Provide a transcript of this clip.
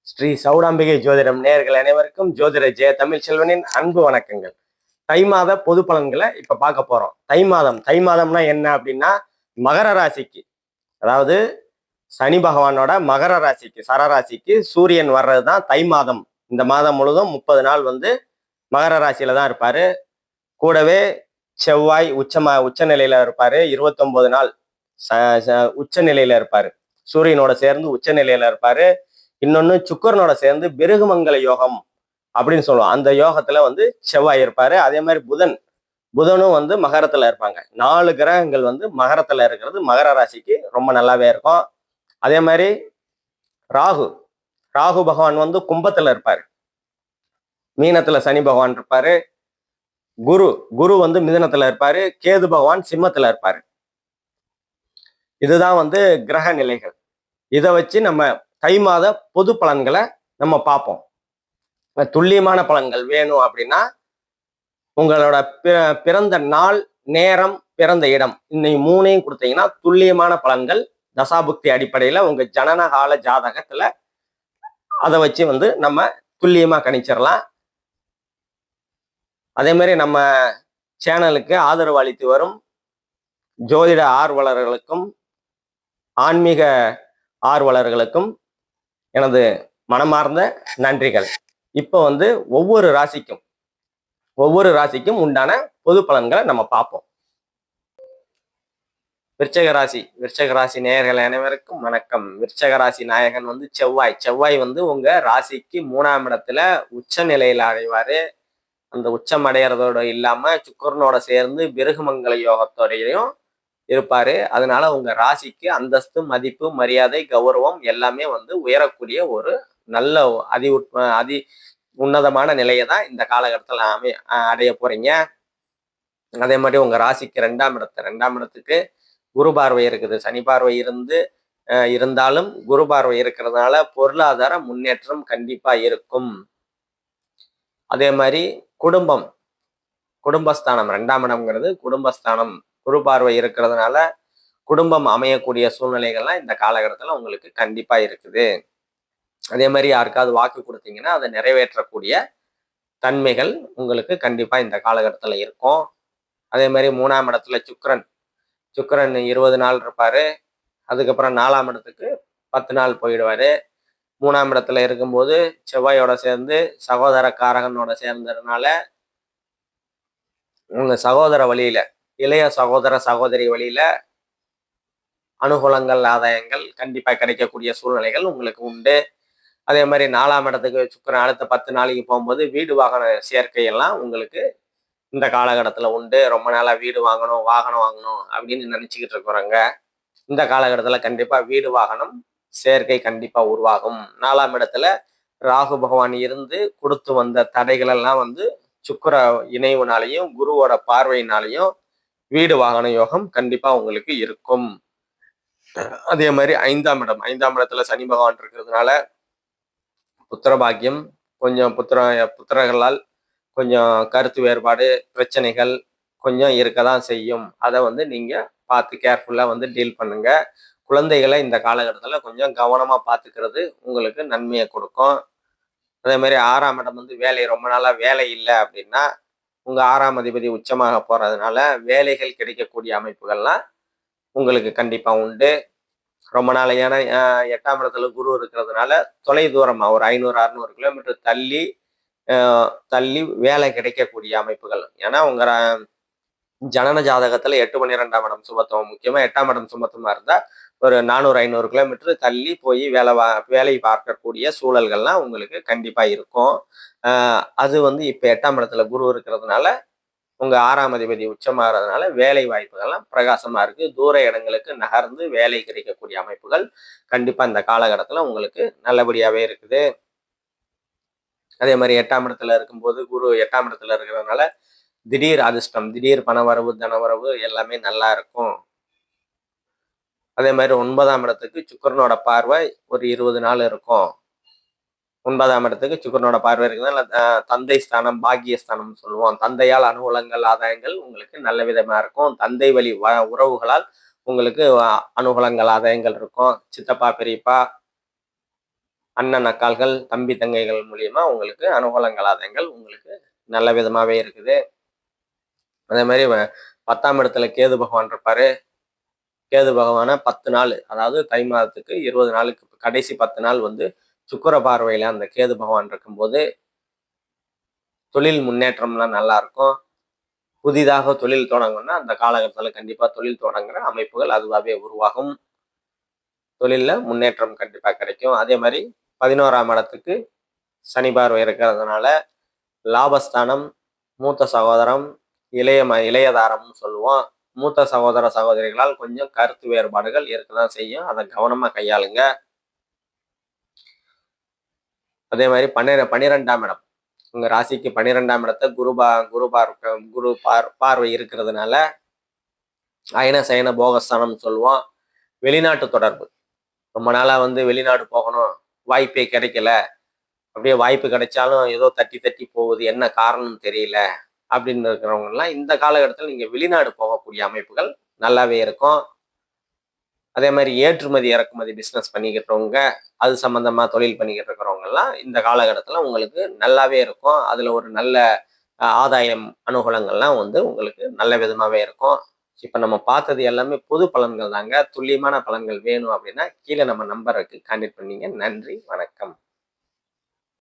ஸ்ரீ சௌடாம்பிகை ஜோதிடம் நேயர்கள் அனைவருக்கும் ஜோதிட ஜெய தமிழ் செல்வனின் அன்பு வணக்கங்கள். தை மாத பொது பலன்களை இப்ப பார்க்க போறோம். தை மாதம்னா என்ன அப்படின்னா, மகர ராசிக்கு, அதாவது சனி பகவானோட மகர ராசிக்கு சரராசிக்கு சூரியன் வர்றதுதான் தை மாதம். இந்த மாதம் முழுதும் 30 நாள் மகர ராசியில தான் இருப்பாரு. கூடவே செவ்வாய் உச்ச நிலையில இருப்பாரு. 29 நாள் உச்ச நிலையில இருப்பாரு. சூரியனோட சேர்ந்து உச்ச நிலையில இருப்பாரு. இன்னொன்னு சுக்கரனோட சேர்ந்து பிருகுமங்கல யோகம் அப்படின்னு சொல்லுவோம். அந்த யோகத்துல செவ்வாய் இருப்பாரு. அதே மாதிரி புதனும் மகரத்துல இருப்பாங்க. 4 கிரகங்கள் மகரத்துல இருக்கிறது மகர ராசிக்கு ரொம்ப நல்லாவே இருக்கும். அதே மாதிரி ராகு பகவான் கும்பத்துல இருப்பாரு. மீனத்துல சனி பகவான் இருப்பாரு. குரு மிதுனத்துல இருப்பாரு. கேது பகவான் சிம்மத்துல இருப்பாரு. இதுதான் கிரக நிலைகள். இதை வச்சு நம்ம தை மாத பொது பலன்களை நம்ம பார்ப்போம். துல்லியமான பலன்கள் வேணும் அப்படின்னா உங்களோட பிறந்த நாள், நேரம், பிறந்த இடம், இந்த 3ஐயும் கொடுத்தீங்கன்னா துல்லியமான பலன்கள் தசாபுக்தி அடிப்படையில உங்க ஜனனகால ஜாதகத்துல அதை வச்சு நம்ம துல்லியமா கணிச்சிடலாம். அதே மாதிரி நம்ம சேனலுக்கு ஆதரவு அளித்து வரும் ஜோதிட ஆர்வலர்களுக்கும் ஆன்மீக ஆர்வலர்களுக்கும் எனது மனமார்ந்த நன்றிகள். இப்போ ஒவ்வொரு ராசிக்கும் உண்டான பொது பலன்களை நம்ம பார்ப்போம். விருச்சக ராசி நேயர்கள் அனைவருக்கும் வணக்கம். விருச்சக ராசி நாயகன் செவ்வாய் உங்க ராசிக்கு 3ஆம் இடத்துல உச்ச நிலையில அடைவாரு. அந்த உச்சம் அடையிறதோட இல்லாம சுக்கரனோட சேர்ந்து பிருகுமங்கல யோகத்தோடையும் இருப்பாரு. அதனால உங்க ராசிக்கு அந்தஸ்து, மதிப்பு, மரியாதை, கௌரவம் எல்லாமே உயரக்கூடிய ஒரு நல்ல அதி உன்னதமான நிலையை தான் இந்த காலகட்டத்தில் அடைய போறீங்க. அதே மாதிரி உங்க ராசிக்கு 2ஆம் இடத்துக்கு குரு பார்வை இருக்குது. சனி பார்வை இருந்தாலும் குரு பார்வை இருக்கிறதுனால பொருளாதார முன்னேற்றம் கண்டிப்பா இருக்கும். அதே மாதிரி குடும்பஸ்தானம் 2ஆம் இடம்ங்கிறது குடும்பஸ்தானம். குரு பார்வை இருக்கிறதுனால குடும்பம் அமையக்கூடிய சூழ்நிலைகள்லாம் இந்த காலகட்டத்தில் உங்களுக்கு கண்டிப்பா இருக்குது. அதே மாதிரி யாருக்காவது வாக்கு கொடுத்தீங்கன்னா அதை நிறைவேற்றக்கூடிய தன்மைகள் உங்களுக்கு கண்டிப்பா இந்த காலகட்டத்தில் இருக்கும். அதே மாதிரி 3ஆம் இடத்துல சுக்கிரன் 20 நாள் இருப்பாரு. அதுக்கப்புறம் 4ஆம் இடத்துக்கு 10 நாள் போயிடுவாரு. 3ஆம் இடத்துல இருக்கும்போது செவ்வாயோட சேர்ந்து சகோதர காரகனோட சேர்ந்ததுனால உங்க சகோதர வழியில, இளைய சகோதர சகோதரி வழியில அனுகூலங்கள், ஆதாயங்கள் கண்டிப்பா கிடைக்கக்கூடிய சூழ்நிலைகள் உங்களுக்கு உண்டு. அதே மாதிரி 4ஆம் இடத்துக்கு சுக்கிரன் அடுத்த 10 நாளைக்கு போகும்போது வீடு வாகன சேர்க்கையெல்லாம் உங்களுக்கு இந்த காலகட்டத்துல உண்டு. ரொம்ப நாளா வீடு வாங்கணும், வாகனம் வாங்கணும் அப்படின்னு நினைச்சுக்கிட்டு இருக்கிறவங்க இந்த காலகட்டத்துல கண்டிப்பா வீடு வாகனம் சேர்க்கை கண்டிப்பா உருவாகும். 4ஆம் இடத்துல ராகு பகவான் இருந்து கொடுத்து வந்த தடைகள் எல்லாம் சுக்கிர இணைவுனாலையும் குருவோட பார்வையினாலையும் வீடு வாகன யோகம் கண்டிப்பா உங்களுக்கு இருக்கும். அதே மாதிரி 5ஆம் இடத்துல சனி பகவான் இருக்கிறதுனால புத்திர பாக்கியம், கொஞ்சம் புத்திரர்களால் கொஞ்சம் கருத்து வேறுபாடு, பிரச்சனைகள் கொஞ்சம் இருக்கதான் செய்யும். அதை நீங்க பார்த்து கேர்ஃபுல்லா டீல் பண்ணுங்க. குழந்தைகளை இந்த காலகட்டத்தில் கொஞ்சம் கவனமா பார்த்துக்கிறது உங்களுக்கு நன்மையை கொடுக்கும். அதே மாதிரி 6ஆம் இடம் வேலை, ரொம்ப நாளா வேலை இல்லை அப்படின்னா உங்க 6ஆம் அதிபதி உச்சமாக போறதுனால வேலைகள் கிடைக்கக்கூடிய அமைப்புகள்லாம் உங்களுக்கு கண்டிப்பா உண்டு. ரொம்ப நாளையான 8ஆம் இடத்துல குரு இருக்கிறதுனால தொலை தூரமா ஒரு 500-600 கிலோமீட்டர் தள்ளி வேலை கிடைக்கக்கூடிய அமைப்புகள். ஏன்னா உங்க ஜனன ஜாதகத்துல 8-12ஆம் இடம் சுபத்துவம் முக்கியமா. 8ஆம் இடம் சுபத்துவமா இருந்தா ஒரு 400-500 கிலோமீட்டர் தள்ளி போய் வேலை பார்க்கக்கூடிய சூழல்கள்லாம் உங்களுக்கு கண்டிப்பா இருக்கும். அது இப்ப 8ஆம் இடத்துல குரு இருக்கிறதுனால உங்க 6ஆம் அதிபதி உச்சமாகறதுனால வேலை வாய்ப்புகள்லாம் பிரகாசமா இருக்கு. தூர இடங்களுக்கு நகர்ந்து வேலை கிடைக்கக்கூடிய அமைப்புகள் கண்டிப்பா இந்த காலகட்டத்துல உங்களுக்கு நல்லபடியாவே இருக்குது. அதே மாதிரி 8ஆம் இடத்துல இருக்கும்போது குரு 8ஆம் இடத்துல இருக்கிறதுனால திடீர் அதிர்ஷ்டம், திடீர் பணவரவு, தனவரவு எல்லாமே நல்லா இருக்கும். அதே மாதிரி 9ஆம் இடத்துக்கு சுக்கிரனோட பார்வை ஒரு 20 நாள் இருக்கும். 9ஆம் இடத்துக்கு சுக்கிரனோட பார்வை இருக்குதுன்னா தந்தை ஸ்தானம், பாக்கியஸ்தானம் சொல்லுவோம். தந்தையால் அனுகூலங்கள், ஆதாயங்கள் உங்களுக்கு நல்ல விதமா இருக்கும். தந்தை வழி உறவுகளால் உங்களுக்கு அனுகூலங்கள், ஆதாயங்கள் இருக்கும். சித்தப்பா, பெரியப்பா, அண்ணன் அக்காள்கள் தம்பி தங்கைகள் மூலியமா உங்களுக்கு அனுகூலங்கள் ஆதாயங்கள் உங்களுக்கு நல்ல விதமாவே இருக்குது. அதே மாதிரி 10ஆம் இடத்துல கேது பகவான் இருப்பாரு. கேது பகவான 10 நாள், அதாவது தை மாதத்துக்கு 20 நாளுக்கு கடைசி 10 நாள் வந்து சுக்கிர பார்வையில அந்த கேது பகவான் இருக்கும்போது தொழில் முன்னேற்றம்லாம் நல்லா இருக்கும். புதிதாக தொழில் தொடங்கணும்னா அந்த காலகட்டத்துல கண்டிப்பா தொழில் தொடங்குற அமைப்புகள் அதுவாகவே உருவாகும். தொழில்ல முன்னேற்றம் கண்டிப்பா கிடைக்கும். அதே மாதிரி 11ஆம் இடத்துக்கு சனி பார்வை இருக்கிறதுனால லாபஸ்தானம், மூத்த சகோதரம், இளையதாரம்னு சொல்லுவோம். மூத்த சகோதர சகோதரிகளால் கொஞ்சம் கருத்து வேறுபாடுகள் இருக்கதான் செய்யும். அதை கவனமா கையாளுங்க. அதே மாதிரி 12ஆம் இடம், உங்க ராசிக்கு 12ஆம் இடத்தை குரு பார்வை இருக்கிறதுனால அயன சயன போகஸ்தானம் சொல்லுவோம். வெளிநாட்டு தொடர்பு, ரொம்ப நாளா வந்து வெளிநாடு போகணும், வாய்ப்பே கிடைக்கல, அப்படியே வாய்ப்பு கிடைச்சாலும் ஏதோ தட்டி தட்டி போகுது, என்ன காரணம் தெரியல அப்படின்னு இருக்கிறவங்க எல்லாம் இந்த காலகட்டத்தில் நீங்க வெளிநாடு போகக்கூடிய அமைப்புகள் நல்லாவே இருக்கும். அதே மாதிரி ஏற்றுமதி இறக்குமதி பிசினஸ் பண்ணிக்கிட்டவங்க, அது சம்பந்தமா தொழில் பண்ணிக்கிட்டு இருக்கிறவங்க எல்லாம் இந்த காலகட்டத்துல உங்களுக்கு நல்லாவே இருக்கும். அதுல ஒரு நல்ல ஆதாயம் அனுகூலங்கள்லாம் வந்து உங்களுக்கு நல்ல விதமாவே இருக்கும். இப்ப நம்ம பார்த்தது எல்லாமே பொது பலன்கள் தாங்க. துல்லியமான பலன்கள் வேணும் அப்படின்னா கீழே நம்ம நம்பருக்கு கான்டாக்ட் பண்ணீங்க. நன்றி, வணக்கம்.